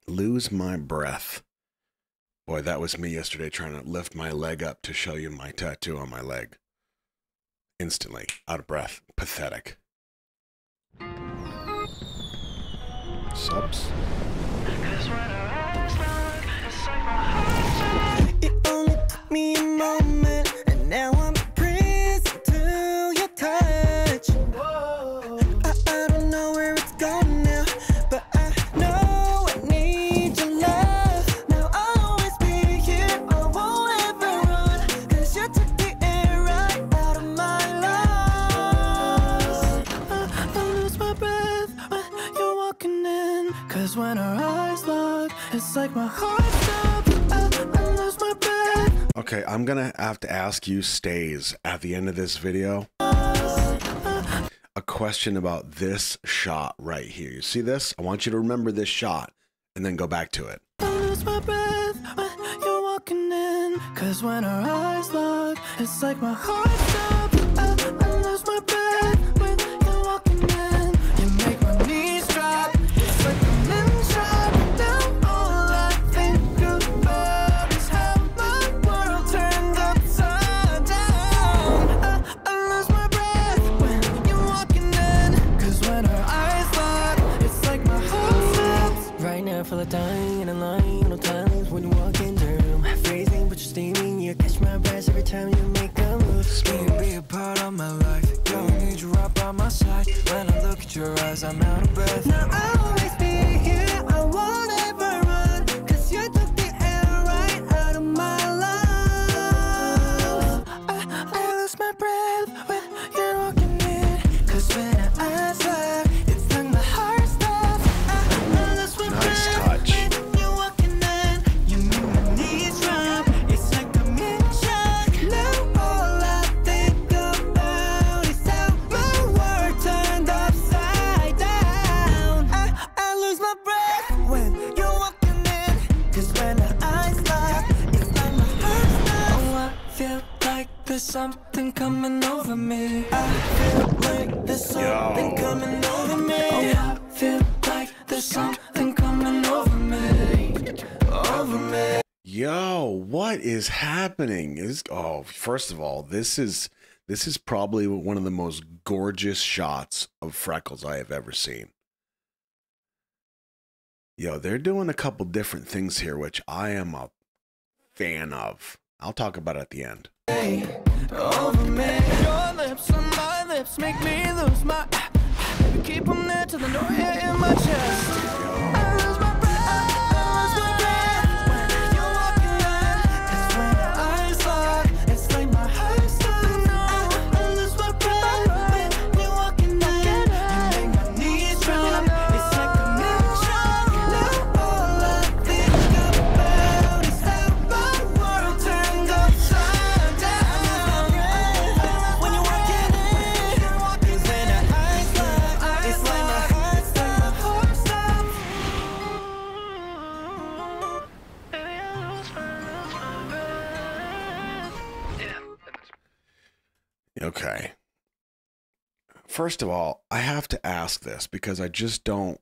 Lose my breath. Boy, that was me yesterday trying to lift my leg up to show you my tattoo on my leg. Instantly, out of breath. Pathetic. Subs? It only took me a moment, and now I'm a prison to your touch. I don't know where it's going now, but I know I need your love. Now I'll always be here, I won't ever run, 'cause you took the air right out of my lungs. I lose my breath when you're walking in, 'cause when our eyes lock, it's like my heart stops. I lose my breath. Okay, I'm gonna have to ask you, Stays, at the end of this video, a question about this shot right here. You see this? I want you to remember this shot and then go back to it. I lose my breath when you're walking in, 'cause when our eyes lock, it's like my heart stops. I lose my breath when you're walking in. You make my knees drop, it's like I'm in shock. Now all I think about is how my world turned upside down. I lose my breath when you're walking in, 'cause when our eyes lock, it's like my heart stops. Right now I feel like dying in a line, no times when you walk in the room. Freezing but you're steaming, you catch my breath every time you make a move. You be a part of my life, yo, I need you right by my side. When I look at your eyes, I'm out of breath. Now I'll always be here, I won't ever run, 'cause you took the air right out of my lungs. I lose my breath when you're walking in, 'cause when our eyes lock, it's like my heart stops. I lose my Nice breath touch. when you're walking in. You make my knees drop, it's like I'm in shock. Now all I think about is how my world turned upside down. I lose my breath when you're walking in, 'cause when our eyes lock, it's like my heart stops. Oh, I feel like there's something coming over me. I feel like there's something coming over me. Oh, I feel like there's something coming over me. Over me. Yo, what is happening? First of all, this is probably one of the most gorgeous shots of Freckles I have ever seen. Yo, they're doing a couple different things here, which I am a fan of. I'll talk about it at the end. Over me. Your lips on my lips make me lose my. Baby, keep them there till the door in my chest. I lose my breath. I lose my breath when you're walking in, 'cause when your eyes lock, it's like my heart stops. I lose my breath when you're walking in. You make my knees drop, it's like I'm in shock. Now all I think about is how my world turned upside down. When you're walking in, 'cause when our eyes lock, it's like my heart stops. Baby, I lose my breath. Okay. First of all, I have to ask this because I just don't,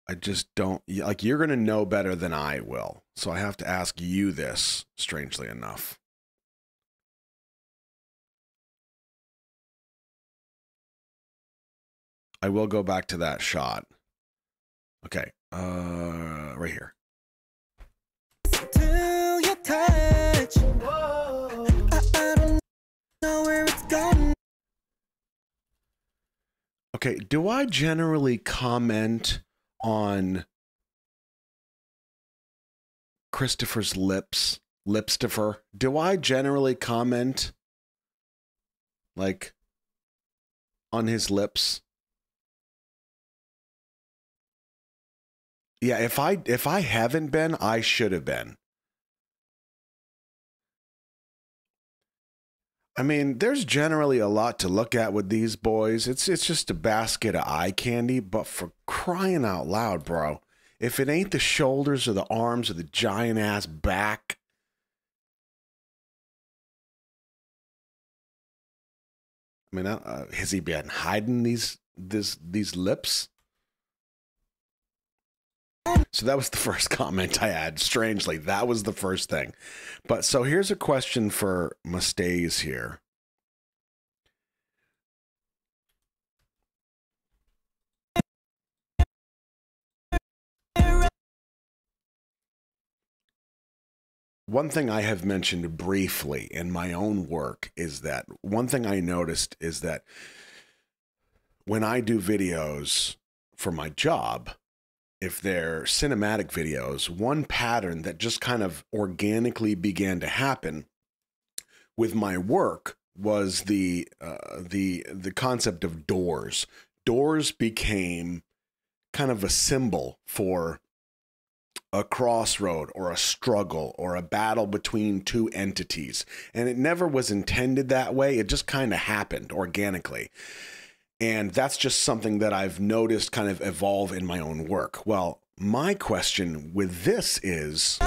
like, you're going to know better than I will. So I have to ask you this, strangely enough. I will go back to that shot. Okay. Right here. To your touch. I don't know where it's going. Okay, do I generally comment on Christopher's lips? Lipstifer? Do I generally comment, like, on his lips? Yeah, if I haven't been, I should have been. I mean, there's generally a lot to look at with these boys. It's just a basket of eye candy, but for crying out loud, bro. If it ain't the shoulders or the arms or the giant ass back. I mean, has he been hiding these lips? So that was the first comment I had. Strangely, that was the first thing. But so here's a question for Mustays here. One thing I have mentioned briefly in my own work is that one thing I noticed is that when I do videos for my job, if they're cinematic videos, one pattern that just kind of organically began to happen with my work was the concept of doors. Doors became kind of a symbol for a crossroad or a struggle or a battle between two entities. And it never was intended that way. It just kind of happened organically. And that's just something that I've noticed kind of evolve in my own work. Well, my question with this is,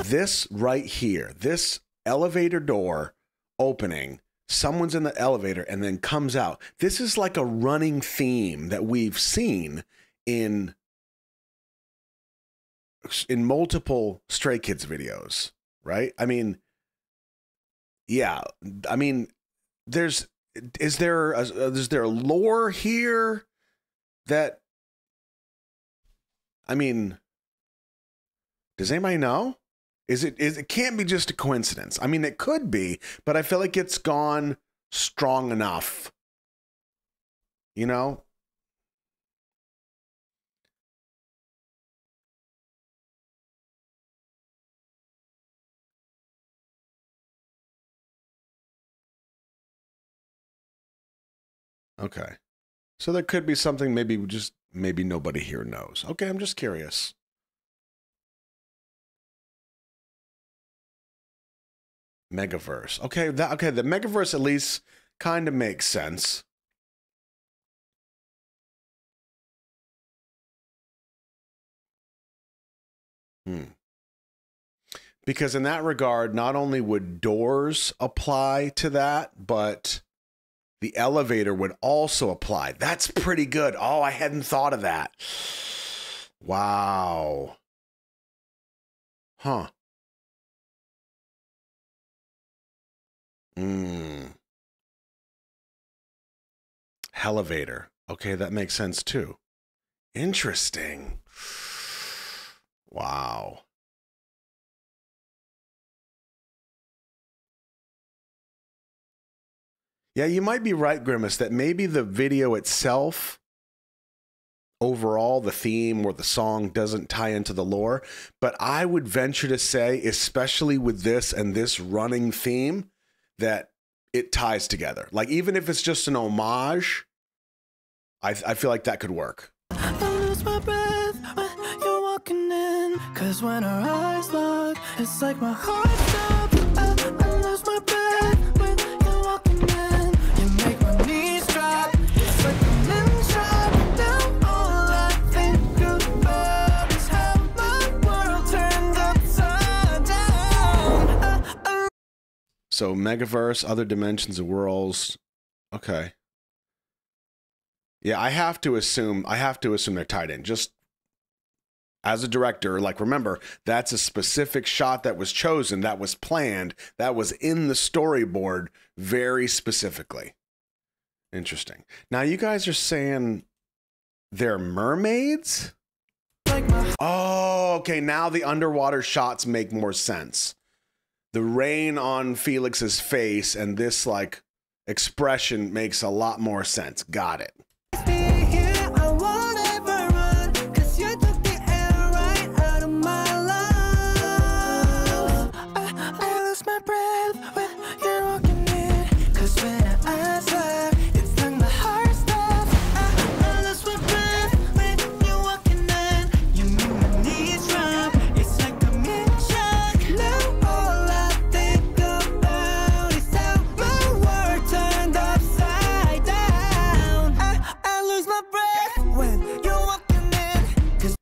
this right here, this elevator door opening, someone's in the elevator and then comes out. This is like a running theme that we've seen in multiple Stray Kids videos, right? I mean, yeah, I mean, is there a lore here that, I mean, does anybody know? It can't be just a coincidence. I mean, it could be, but I feel like it's gone strong enough, you know? Okay. So there could be something maybe nobody here knows. Okay, I'm just curious. Megaverse. Okay, the Megaverse at least kind of makes sense. Because in that regard, not only would doors apply to that, but the elevator would also apply. That's pretty good. Oh, I hadn't thought of that. Wow. Huh. Elevator. Okay, that makes sense too. Interesting. Wow. Yeah, you might be right, Grimace, that maybe the video itself, overall, the theme or the song doesn't tie into the lore. But I would venture to say, especially with this and this running theme, that it ties together. Like, even if it's just an homage, I feel like that could work. I lose my breath when you're walking in, 'cause when our eyes lock, it's like my heart stops. I lose my breath when you're walking in. You make my knees drop. It's like I'm in shock. Now all I think about is how my world turned upside down. So Megaverse, other dimensions of worlds. Okay. Yeah, I have to assume they're tied in. Just as a director, like, remember, that's a specific shot that was chosen, that was planned, that was in the storyboard very specifically. Interesting. Now you guys are saying they're mermaids? Oh, okay. Now the underwater shots make more sense. The rain on Felix's face and this like expression makes a lot more sense. Got it.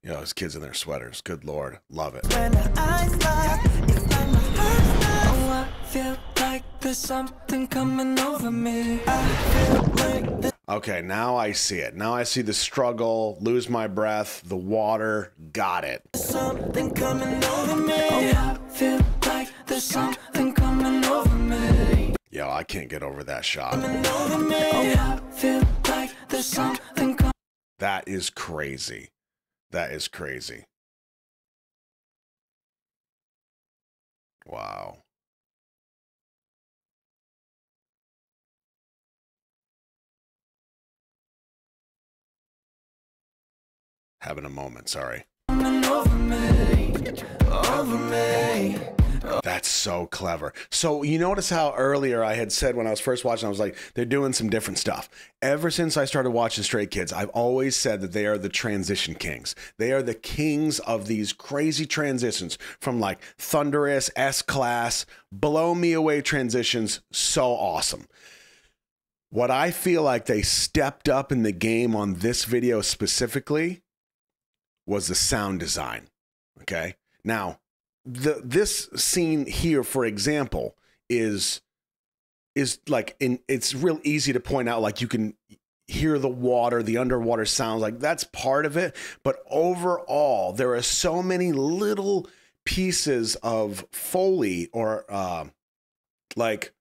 Those kids in their sweaters. Good Lord. Love it. When the eyes lock, it's like my heart stops. Oh, I feel like there's something coming over me. I feel like Okay, now I see it. Now I see the struggle, lose my breath, the water. Got it. Something coming over me. I feel like there's something coming over me. Yo, I can't get over that shot. Over me. I feel like there's something coming. That is crazy. That is crazy. Wow. Having a moment, sorry. Over me. Over me. That's so clever. So you notice how earlier I had said when I was first watching, I was like, they're doing some different stuff. Ever since I started watching Stray Kids, I've always said that they are the transition kings. They are the kings of these crazy transitions from like thunderous, S-class, blow me away transitions. So awesome. What I feel like they stepped up in the game on this video specifically was the sound design. Okay. Now, this scene here, for example, is like it's real easy to point out, like you can hear the water, the underwater sounds, like that's part of it. But overall, there are so many little pieces of Foley or like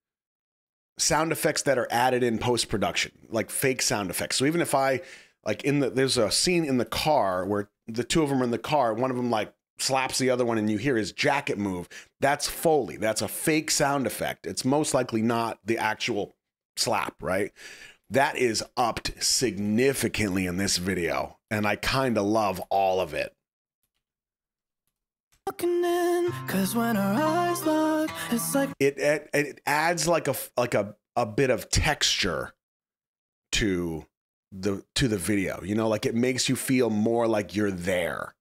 sound effects that are added in post-production, like fake sound effects. So even if I like there's a scene in the car where the two of them are in the car, one of them like slaps the other one and you hear his jacket move. That's Foley. That's a fake sound effect. It's most likely not the actual slap, right? That is upped significantly in this video, and I kind of love all of it. Cause when our eyes lock, it's like it adds like a bit of texture to the video, you know, like it makes you feel more like you're there.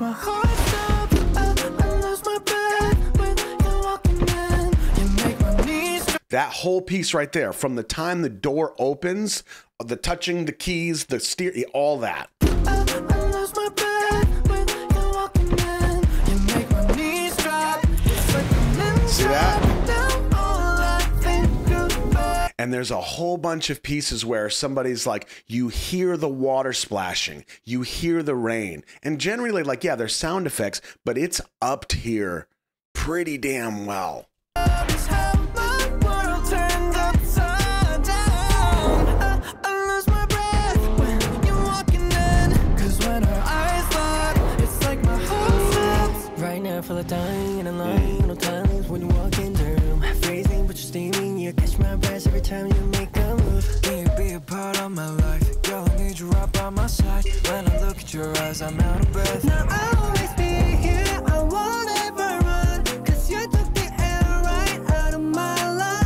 my heart stops. I lose my breath when you're walking in. You make my knees drop. That whole piece right there, from the time the door opens, the touching the keys, the steer, all that. I lose my breath when you're walking in. You make my knees drop. It's like I'm in See that? down all I think about. And there's a whole bunch of pieces where somebody's like, you hear the water splashing, you hear the rain. And generally, like, yeah, there's sound effects, but it's upped here pretty damn well. It's how my world turned upside down. I lose my breath when you're walking in. Cause when our eyes lock, it's like my heart stops. Right now, I feel like dying in a line. No times when you walk in the room. Freezing, but you're steaming. You catch my breath every time you make a move. Can you be a part of my life? Girl, I need you right by my side. When I look at your eyes, I'm out of breath. Now I'll always be here. I won't ever run. Cause you took the air right out of my lungs.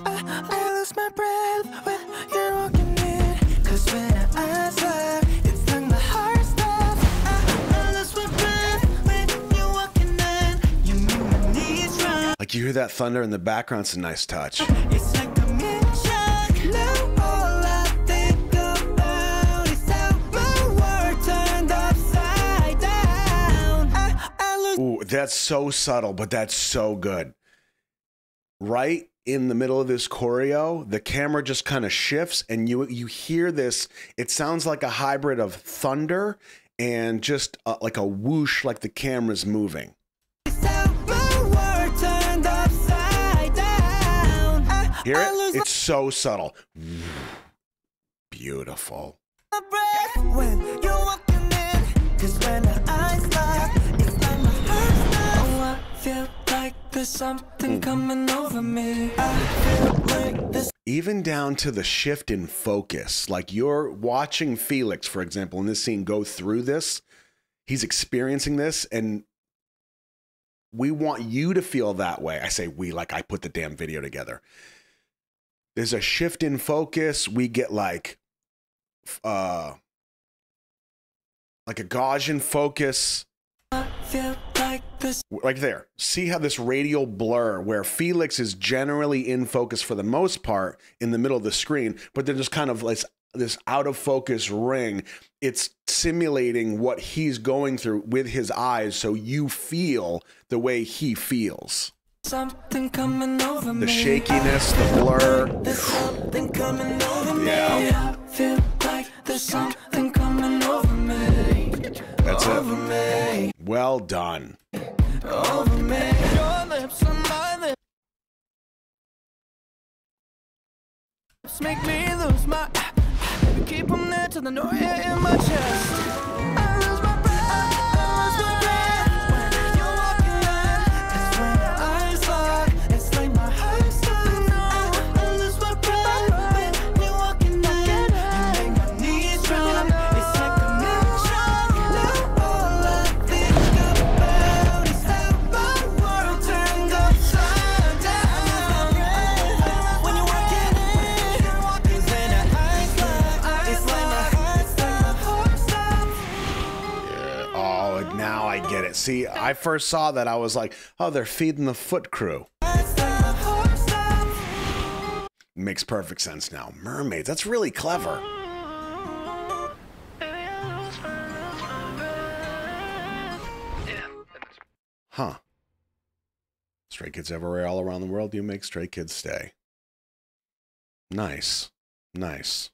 I lose my breath when you're walking in. Cause when our eyes lock, it's like my heart stops. I lose my breath when you're walking in. You make my knees drop. Like you hear that thunder in the background, it's a nice touch. It's like I'm in shock. Now all I think about is how my world turned upside down. I lose. Ooh, that's so subtle, but that's so good. Right in the middle of this choreo, the camera just kind of shifts and you hear this. It sounds like a hybrid of thunder and just like a whoosh, like the camera's moving. It's how my world turned upside down. Hear I it? lose It's so subtle. Beautiful. my breath when you're walking in. Cause when our eyes lock, it's like my heart stops. Oh, I feel like there's something coming over me. I feel like this. Even down to the shift in focus. Like you're watching Felix, for example, in this scene go through this. He's experiencing this, and we want you to feel that way. I say we, like I put the damn video together. There's a shift in focus. We get like a Gaussian focus. I feel like this. Like there. See how this radial blur where Felix is generally in focus for the most part in the middle of the screen, but then just kind of like this out of focus ring. It's simulating what he's going through with his eyes so you feel the way he feels. Something coming over me. The shakiness, the blur. There's something coming over me. Yeah. I feel like there's something coming over me. That's over it. Me. Well done. Over me. Your lips on my lips make me lose my. Baby, keep them there till the noise in my chest. I lose my breath. I lose my breath when you're walking in. It's when your eyes lock. It's like my heart stops. I lose my breath when you're walking in. You make my knees drop. It's like a new shock. Now all I think about is how my world turned upside down. When you're walking in, it's when your eyes lock. It's like my heart stops. Yeah. Oh, now I get it. See, I first saw that. I was like, oh, they're feeding the Foot crew. It's like my heart stops. Makes perfect sense now. Mermaids. That's really clever. Huh. Stray Kids everywhere, all around the world. You make Stray Kids stay. Nice. Nice.